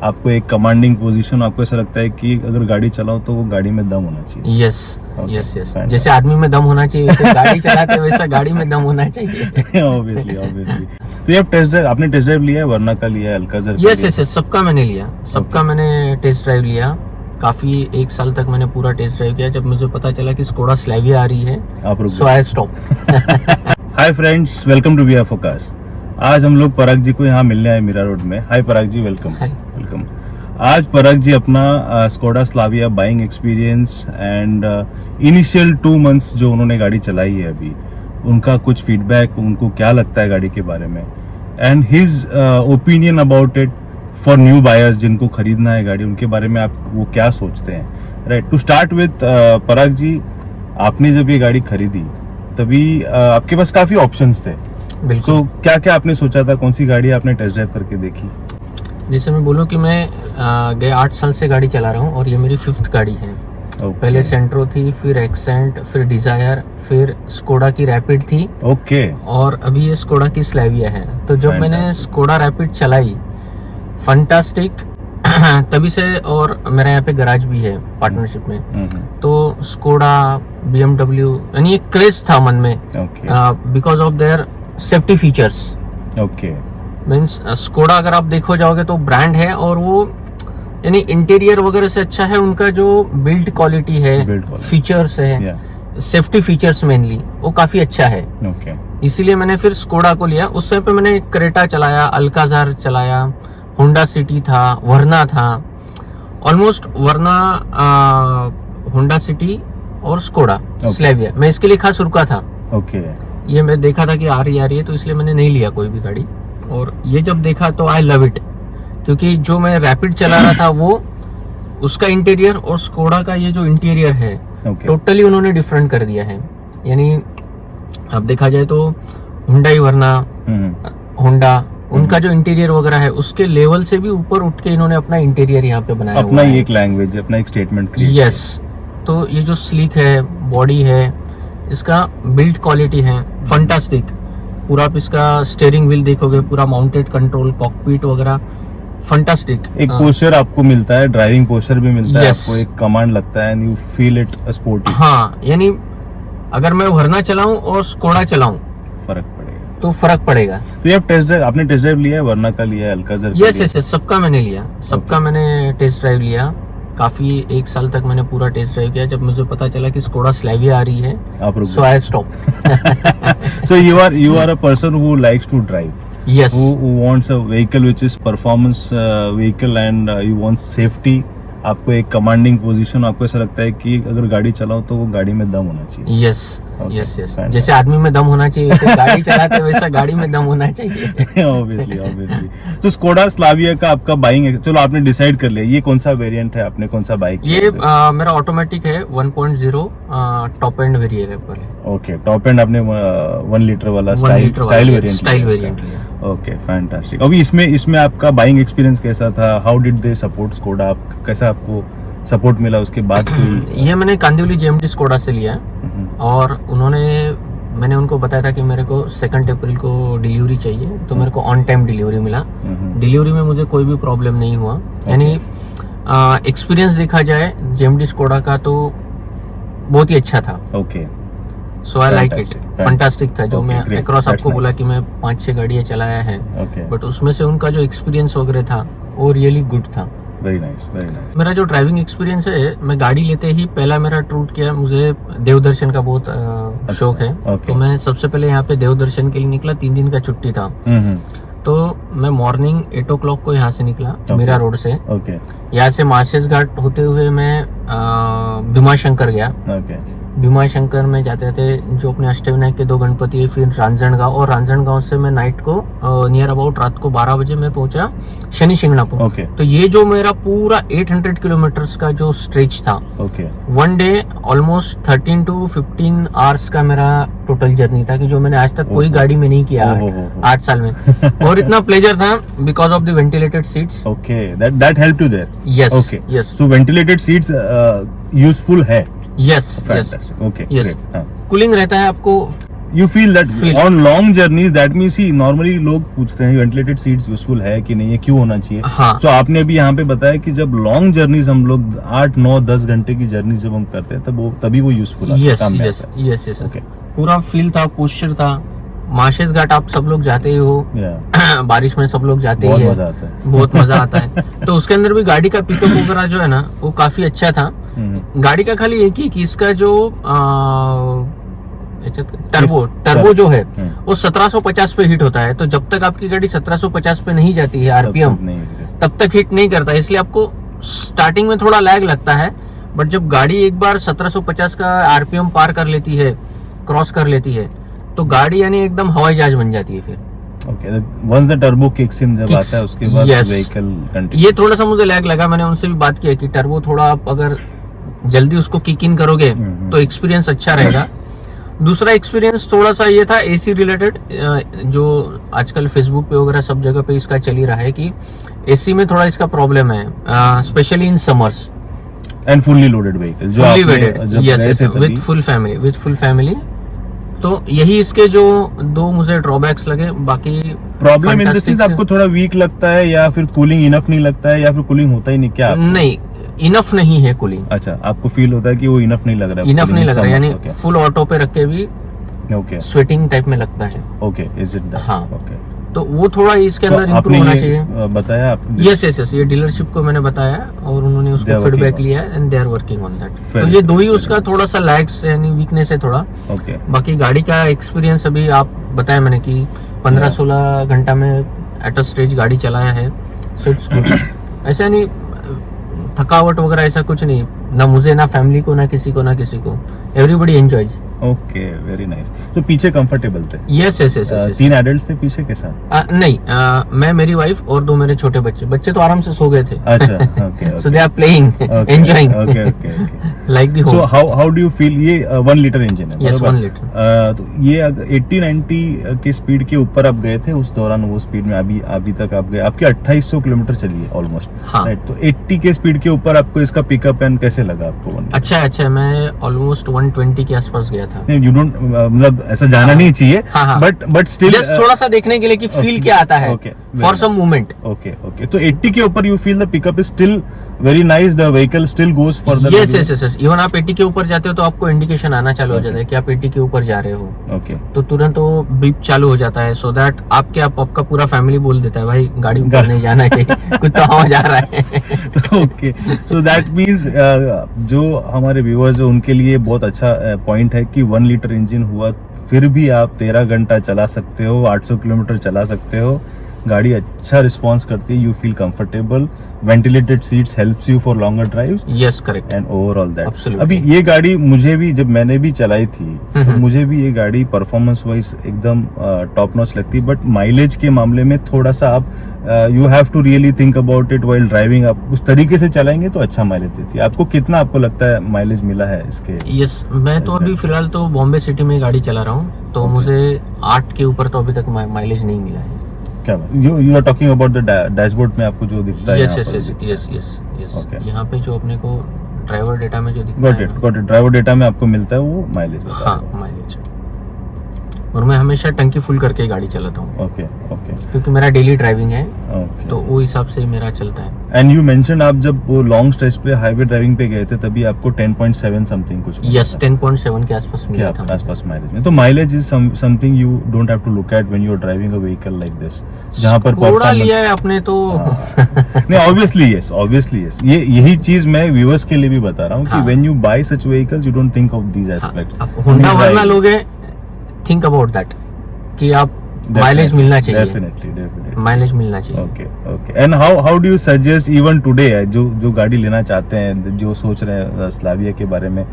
आपको एक commanding position, आपको ऐसा लगता है कि अगर गाड़ी चलाओ तो वो गाड़ी में दम होना चाहिए। यस यस यस, जैसे आदमी में दम होना चाहिए वैसे गाड़ी चलाते वैसा गाड़ी में दम होना चाहिए। ऑब्वियसली। तो ये आपने टेस्ट ड्राइव लिया है, वरना का लिया है, अल्काज़र का यस यस यस, सबका मैंने लिया, सबका मैंने टेस्ट ड्राइव लिया। काफी 1 साल तक मैंने पूरा टेस्ट ड्राइव किया। जब मुझे पता चला कि स्कोडा स्लाविया आ रही है, so I stop. Hi friends, welcome to we are focus. आज हम लोग पराग जी को यहाँ मिलने आए मीरा रोड में। हाय पराग जी, वेलकम। वेलकम। आज पराग जी अपना Skoda Slavia buying experience and initial 2 months जो उन्होंने गाड़ी चलाई है अभी, उनका कुछ फीडबैक, उनको क्या लगता है गाड़ी के बारे में, and his opinion about it for new buyers जिनको खरीदना है गाड़ी, उनके बारे में आप वो क्या सोचते हैं। राइट, टू स्टार्ट विथ पराग जी, आपने जब ये गाड़ी खरीदी तभी आपके पास काफी ऑप्शंस थे। बिल्कुल। तो क्या क्या आपने सोचा था, कौन सी गाड़ी आपने टेस्ट ड्राइव करके देखी? जैसे मैं बोलूँ कि मैं गए 8 साल से गाड़ी चला रहा हूँ और ये मेरी 5th गाड़ी है। पहले सेंट्रो थी, फिर एक्सेंट, फिर डिजायर, फिर स्कोडा की रैपिड थी। ओके। और अभी ये स्कोडा की स्लाविया है। तो जब मैंने स्कोडा रैपिड चलाई, फंटास्टिक तभी से। और मेरा यहाँ पे गराज भी है पार्टनरशिप में, तो स्कोडा, BMW, यानी एक क्रेज था मन में because of their safety features. Okay. Means Skoda अगर आप देखो जाओगे तो ब्रांड है, और वो यानी इंटीरियर वगैरह से अच्छा है, उनका जो बिल्ड क्वालिटी है, फीचर्स है, सेफ्टी फीचर्स मेनली, वो काफी अच्छा है। इसीलिए मैंने फिर स्कोडा को लिया। उस समय पे मैंने क्रेटा चलाया, अल्काज़ार चलाया, होंडा सिटी था, वरना था, ऑलमोस्ट वरना, होंडा सिटी और स्कोडा स्लाविया। मैं इसके लिए खास रुका था। ये मैं देखा था कि आ रही है, तो इसलिए मैंने नहीं लिया कोई भी गाड़ी। और ये जब देखा तो आई लव इट, क्योंकि जो मैं रैपिड चला रहा था वो, उसका इंटीरियर और स्कोडा का ये जो इंटीरियर है, टोटली उन्होंने डिफरेंट कर दिया है। यानी अब देखा जाए तो हुंडई वरना, होंडा, उनका जो इंटीरियर वगैरह है उसके लेवल से भी ऊपर उठ के इन्होंने अपना इंटीरियर यहाँ पे बनाया, अपना एक लैंग्वेज, अपना एक स्टेटमेंट। यस। तो ये जो स्लीक है, बॉडी है, इसका बिल्ड क्वालिटी है फंटास्टिक। पूरा आप इसका स्टीयरिंग व्हील देखोगे, पूरा माउंटेड कंट्रोल, कॉकपिट वगैरह फंटास्टिक। एक पोस्चर आपको मिलता है, ड्राइविंग पोस्चर भी मिलता है आपको, एक कमांड लगता है, and you feel it sporty. हाँ, यानी अगर मैं वरना चलाऊं और स्कोडा चलाऊं, फर्क पड़ेगा। तो ये आपने टेस्ट ड्राइव लिया है, वरना का लिया है, अल्काज़ार? यस यस यस, सबका मैंने लिया, सबका मैंने टेस्ट ड्राइव लिया। काफी 1 साल तक मैंने पूरा टेस्ट ड्राइव किया। जब मुझे पता चला कि स्कोडा स्लाविया आ रही है, so I stop. So you are a person who likes to drive. Yes. Who wants a vehicle which is performance vehicle and you want safety. आपको एक कमांडिंग पोजीशन, आपको ऐसा लगता है कि अगर गाड़ी चलाओ तो वो गाड़ी में दम होना चाहिए। यस यस यस, जैसे आदमी में दम होना चाहिए वैसे गाड़ी चलाते वैसा गाड़ी में दम होना चाहिए। ऑब्वियसली। तो स्कोडा स्लाविया का आपका बाइंग, चलो आपने डिसाइड कर लिया, ये कौन सा वेरिएंट है, आपने कौन सा बाइक? ये मेरा ऑटोमेटिक है, 1.0 टॉप एंड वेरिएंट पर है। ओके, टॉप एंड आपने 1 लीटर वाला स्टाइल वेरिएंट। Okay, fantastic. अभी इसमें आपका बाइंग एक्सपीरियंस कैसा था? How did they support Skoda? कैसा आपको सपोर्ट मिला उसके बाद? ये मैंने कांदिवली JMT स्कोडा से लिया, और मैंने उनको बताया था कि मेरे को 2 अप्रैल को डिलीवरी चाहिए, तो मेरे को ऑन टाइम डिलीवरी मिला। डिलीवरी में मुझे कोई भी प्रॉब्लम नहीं हुआ। यानी एक्सपीरियंस देखा जाए JMT स्कोडा का तो बहुत ही अच्छा था। Okay, so I like it, fantastic था। जो मैं अक्रॉस आपको बोला कि मैं 5-6 गाड़ियाँ चलाया है, बट उसमें से उनका जो एक्सपीरियंस वगैरह था वो रियली गुड था। Very nice, very nice. मेरा जो ड्राइविंग एक्सपीरियंस है, मैं गाड़ी लेते ही पहला मेरा टूर किया, मुझे देवदर्शन का बहुत शौक है। तो मैं सबसे पहले यहाँ पे देवदर्शन के लिए निकला, 3 दिन का छुट्टी था। तो मैं मॉर्निंग 8 o'clock को यहाँ से निकला, मीरा रोड से। यहाँ से मार्शेस घाट होते हुए मैं भीमाशंकर गया। भीमाशंकर में जाते थे, जो अपने अष्टविनायक के 2 गणपति है, फिर रांजणगांव, और रांजणगांव से मैं नाइट को नियर अबाउट रात को 12 बजे मैं पहुंचा शनि शिंगणापुर। तो ये जो मेरा पूरा 800 किलोमीटर्स का जो स्ट्रेच था, 1 डे ऑलमोस्ट 13 to 15 आवर्स का मेरा टोटल जर्नी था, कि जो मैंने आज तक कोई गाड़ी में नहीं किया 8 साल में। और इतना प्लेजर था because of the ventilated seats. Okay, that help to there. Yes yes, so ventilated seats useful है। Yes yes, okay yes, cooling रहता है आपको। You feel that on long journeys, that means see normally लोग पूछते हैं ventilated seats useful है कि नहीं है, क्यों होना चाहिए. हाँ. तो आपने अभी यहाँ पे बताया कि जब लॉन्ग जर्नीज हम लोग 8, 9, 10 घंटे की जर्नी जब हम करते हैं तभी वो यूजफुल है. यस. पूरा फील था, पोस्चर था. माशेस घाट आप सब लोग जाते ही हो. बारिश में सब लोग जाते ही है. बहुत मजा आता है. तो उसके अंदर भी गाड़ी का पिकअप वगैरह जो है ना वो काफी अच्छा था. गाड़ी का खाली एक ही कि इसका जो टर्बो जो है वो 1750 पे हिट होता है. तो जब तक आपकी गाड़ी 1750 पे नहीं जाती है आरपीएम तब तक हिट नहीं करता. इसलिए आपको स्टार्टिंग में थोड़ा लैग लगता है. बट जब गाड़ी एक बार 1750 का आरपीएम पार कर लेती है, क्रॉस कर लेती है, तो गाड़ी यानी एकदम हवाई जहाज बन जाती है फिर. Okay, once the turbo kicks in जब आता है उसके बाद vehicle continue. ये थोड़ा सा मुझे लैग लगा. मैंने उनसे भी बात किया कि टर्बो थोड़ा आप अगर जल्दी उसको किक इन करोगे तो एक्सपीरियंस अच्छा रहेगा. दूसरा एक्सपीरियंस थोड़ा सा ये था एसी रिलेटेड, जो आजकल फेसबुक पे वगैरह सब जगह पे इसका चल ही रहा है कि एसी में थोड़ा इसका प्रॉब्लम है, specially in summers. And fully loaded vehicle जो fully loaded, yes, with full family. तो यही इसके जो दो मुझे ड्रॉबैक्स लगे. बाकी प्रॉब्लम इन द सेंस आपको थोड़ा वीक लगता है या फिर कूलिंग इनफ नहीं लगता है या फिर कूलिंग होता ही नहीं क्या? नहीं, इनफ नहीं है कूलिंग. अच्छा, आपको फील होता है कि वो इनफ नहीं लग रहा है? इनफ नहीं लग रहा है, यानी फुल ऑटो पे रख के भी स्वेटिंग टाइप में लगता है. Okay, is it that? हाँ. ओके, तो वो थोड़ा इसके अंदर इम्प्रूव होना चाहिए. बताया आपने? यस, ये डीलरशिप को मैंने बताया और उन्होंने उसको फीडबैक लिया and they are working on that. तो ये दो ही उसका थोड़ा सा लैग्स यानी वीकनेस है थोड़ा. ओके. बाकी गाड़ी का एक्सपीरियंस अभी आप बताया मैंने कि 15-16 घंटा में एट अ स्टेज गाड़ी चलाया है. So it's good. ऐसा नहीं थकावट वगैरह ऐसा कुछ नहीं, ना मुझे ना फैमिली को ना किसी को. Everybody enjoys. Okay, very nice. तो पीछे कंफर्टेबल थे? यस. 3 एडल्ट्स थे पीछे के साथ? नहीं, मैं, मेरी वाइफ और 2 मेरे छोटे बच्चे तो आराम से सो गए थे. अच्छा, okay. So they are playing, enjoying. Okay. Like the home. So how do you feel? ये 1 लीटर इंजन है? Yes, 1 litre. तो ये 80-90 की स्पीड के ऊपर आप गए थे उस दौरान, वो स्पीड में अभी तक आप गए, आपकी 2800 किलोमीटर चली है ऑलमोस्ट. राइट. तो 80 के स्पीड के ऊपर आपको इसका पिकअप एंड कैसे लगा आपको? अच्छा, मैं ऑलमोस्ट 120 के आसपास गया था. यू डोंट, मतलब ऐसा जाना नहीं चाहिए, बट स्टिल जस्ट थोड़ा सा देखने के लिए कि फील क्या आता है फॉर सम मोमेंट. ओके. तो 80 के ऊपर you feel the pickup is still very nice, the vehicle still goes for the. Yes. Even आप 80 के ऊपर जाते हो तो आपको इंडिकेशन आना चालू हो जाता है कि आप 80 के ऊपर जा रहे हो. ओके. तो तुरंत वो बीप चालू हो जाता है, सो दैट आपका पूरा फैमिली बोल देता है भाई गाड़ी ऊपर नहीं जाना चाहिए, कुछ तो हवा जा रहा है. ओके. सो दैट मीन्स जो हमारे व्यूअर्स है उनके लिए बहुत अच्छा पॉइंट है कि 1 लीटर इंजन हुआ फिर भी आप 13 घंटा चला सकते हो, 800 किलोमीटर चला सकते हो. गाड़ी अच्छा रिस्पॉन्स करती है, you feel comfortable, ventilated seats helps you for longer drives. Yes, correct. And overall that. अभी ये गाड़ी मुझे भी, जब मैंने भी चलाई थी तो मुझे भी ये गाड़ी परफॉर्मेंस वाइज एकदम टॉप नॉच लगती है. बट माइलेज के मामले में थोड़ा सा आप you have to really think about it while driving. आप उस तरीके से चलाएंगे तो अच्छा माइलेज देती है. आपको कितना आपको लगता है माइलेज मिला है इसके? यस, मैं तो अभी फिलहाल तो बॉम्बे सिटी में गाड़ी चला रहा हूँ, तो मुझे 8 के ऊपर तो अभी तक माइलेज नहीं मिला है. क्या you are talking about the dashboard में आपको जो दिखता है? यस. यहाँ पे जो अपने को ड्राइवर डेटा में जो दिखता है, गॉट इट. ड्राइवर डेटा में आपको मिलता है वो माइलेज? हाँ, माइलेज. और मैं हमेशा टंकी फुल करके गाड़ी चलाता हूँ. ओके. क्योंकि मेरा डेली ड्राइविंग है, तो वो हिसाब से मेरा चलता है. एंड यू मेंशन आप जब वो लॉन्ग स्ट्रेच पे हाईवे ड्राइविंग पे गए थे तभी आपको 10.7 समथिंग कुछ? यस, 10.7 के आसपास मिला था. आसपास माइलेज में. तो mileage is something you don't have to look at when you are driving a vehicle like this, जहां पर थोड़ा लिया है आपने तो. नहीं, ऑब्वियसली यस. ये यही चीज मैं व्यूअर्स के लिए भी बता रहा हूँ कि when you buy such vehicles you don't think of these aspects. Honda वाला लोगे, थिंक अबाउट दैट कि आप माइलेज मिलना चाहिए. डेफिनेटली माइलेज मिलना चाहिए. Okay. And how do you suggest even today, जो गाड़ी लेना चाहते हैं, जो सोच रहे हैं स्लाविया के बारे में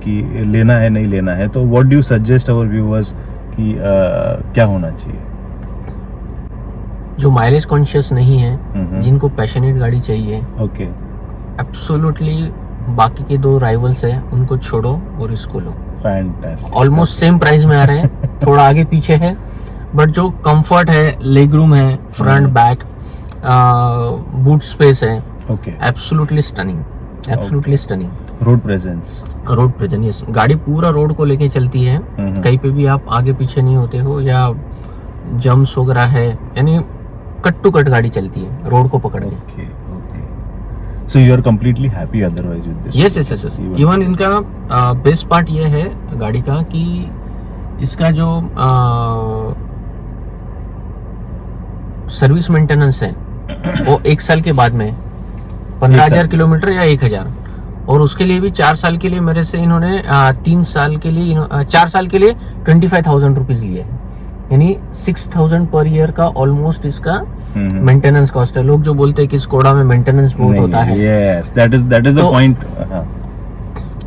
कि लेना है नहीं लेना है, तो what do you suggest our viewers कि क्या होना चाहिए? जो माइलेज कॉन्शियस नहीं है, जिनको पैशनेट गाड़ी चाहिए, ओके, एब्सोल्युटली बाकी के 2 राइवल्स है उनको छोड़ो और इसको लो. फैंटास्टिक. ऑलमोस्ट सेम प्राइस में आ रहे हैं, थोड़ा आगे पीछे है, बट जो कंफर्ट है, लेग रूम है, फ्रंट बैक, बूट स्पेस है, okay, absolutely stunning. Road presence, road presence, yes. गाड़ी पूरा रोड को लेके चलती है, कहीं पे भी आप आगे पीछे नहीं होते हो या जम्स वगैरह है, यानी कट टू कट गाड़ी चलती है रोड को पकड़ के। Okay okay, so you are completely happy otherwise with this? Yes yes yes. Even इनका बेस्ट पार्ट ये है गाड़ी का कि इसका जो सर्विस मेंटेनेंस है वो 1 साल के बाद में 15,000 किलोमीटर या 1,000, और उसके लिए भी 4 साल के लिए मेरे से इन्होंने 3 साल के लिए 4 साल के लिए 25,000 रुपीज लिए है, यानी 6,000 पर ईयर का ऑलमोस्ट इसका मेंटेनेंस कॉस्ट है। लोग जो बोलते हैं कि स्कोडा में मेंटेनेंस बहुत होता है, yes that is the point.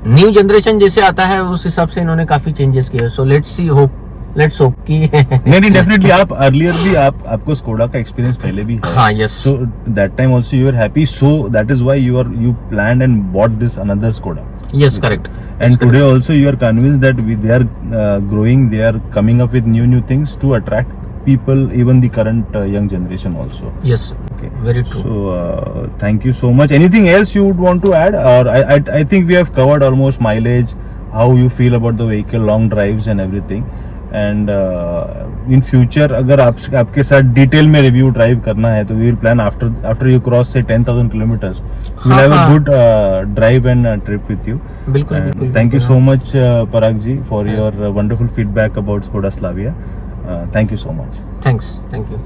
New generation जैसे आता है उस हिसाब से इन्होंने काफी चेंजेस किए, सो लेट्स होप कि नहीं डेफिनेटली आप अर्लियर भी आपको स्कोडा का एक्सपीरियंस पहले भी है। हाँ yes, so that time also you are happy, so that is why you planned and bought this another Skoda. yes correct. And today also you are convinced that they are growing, they are coming up with new things to attract people, even the current young generation also. Yes, Okay, very true. So thank you so much. Anything else you would want to add, or I think we have covered almost mileage, how you feel about the vehicle, long drives and everything. And in future अगर आपके साथ detail में review drive करना है तो we will plan after you cross say 10,000 kilometers, we'll have a good drive and trip with you. बिल्कुल बिल्कुल। Thank you so much Parag ji for your wonderful feedback about Skoda Slavia. Thank you so much. Thanks, thank you.